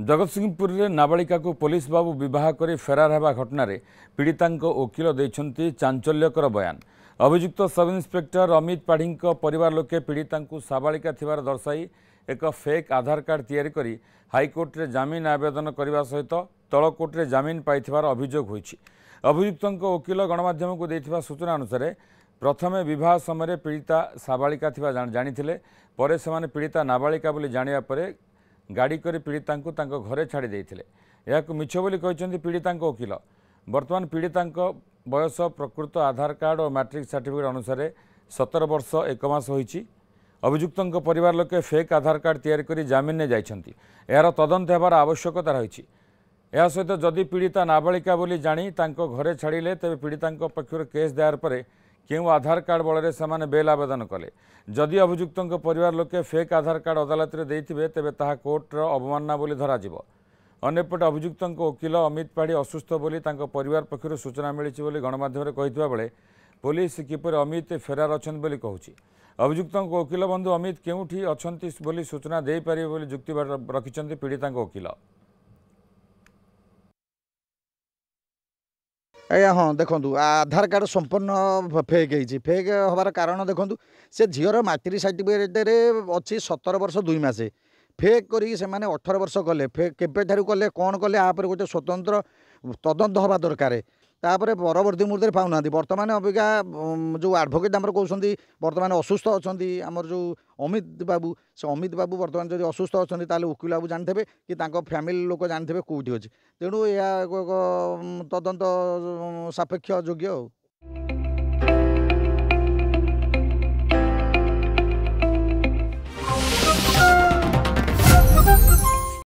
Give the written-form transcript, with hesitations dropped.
जगतसिंहपुर में नाबालिका को पुलिस बाबू विवाह कर फेरार होगा घटन पीड़िता वकिल देते चांचल्यकर बयान। अभियुक्त सब इन्स्पेक्टर अमित पाढ़ी परिवार लोके पीड़िता साबालिका थिबार दर्शाई एक फेक आधार कार्ड तैयारी करी हाईकोर्ट रे जमीन आवेदन करने सहित तल कोर्ट रे जमीन पाइथिबार अभियोग होईछि। अभियुक्त वकिल गणमाध्यम को देथिबा सूचना अनुसार प्रथमे विवाह समय पीड़िता साबालिका थिबा जानिथिले, परे सेमाने पीड़िता नाबालिका बोली जानिया परे गाड़ी कर पीड़िता घरे छाड़ी देइथिले। याकु मिछ बोली कहिसेंति पीड़िता वकिल। वर्तमान पीड़िता बयस प्रकृत आधार कार्ड और मैट्रिक सर्टिफिकेट अनुसार 17 वर्ष 1 मास होईछि। अभियुक्त परिवार लोके फेक आधार कार्ड तैयारी करी जमीन ने जाइछंती। यार तदंत हेबार आवश्यकता रही। या सहित जदि पीड़िता नाबालिका बोली जानी तांको घरे छाड़िले तेबे पीड़िता पक्षर केस दायर पर क्यों आधार कार्ड बल से बेल आवेदन कले। जदि अभियुक्त परिवार लोके फेक आधार कार्ड अदालत में देते तेबे ताहा कोर्टर अवमानना बोली धराजिव। अन्यपटे अभियुक्त वकिल अमित पाढ़ी असुस्थ बोली तांको परिवार पक्षर सूचना मिली बोली गणमाध्यम कहिथिबा बेले पुलिस किपर अमित फेरार अछंती बोली कहूछि। अभियुक्त वकिल बंधु अमित केउठी अछंती बोली सूचना दे पारिबे बोली जुक्ति रखिछंती पीड़िता वकिल। आज्ञा हाँ देखूँ आधार कार्ड संपूर्ण फेक है। फेक हबार कारण देखूँ से झीर मैट्रिक सर्टिफिकेट अच्छी 17 वर्ष 2 मास फेक करी से 18 वर्ष कले फेक केबे कले कौन कले आप गोटे स्वतंत्र तदंत हवा दरकार। तापर परवर्ती मुहूर्त पाऊना बर्तमान अबिका जो आडभोकेट आम कहते बर्तमान असुस्थ अच्छा आमर जो अमित बाबू से अमित बाबू बर्तमान जो असुस्थ अच्छा वकिल बाबू जानते कि फैमिली लोक जानते कौटी अच्छे तेणु यह तदंत सापेक्ष योग्य।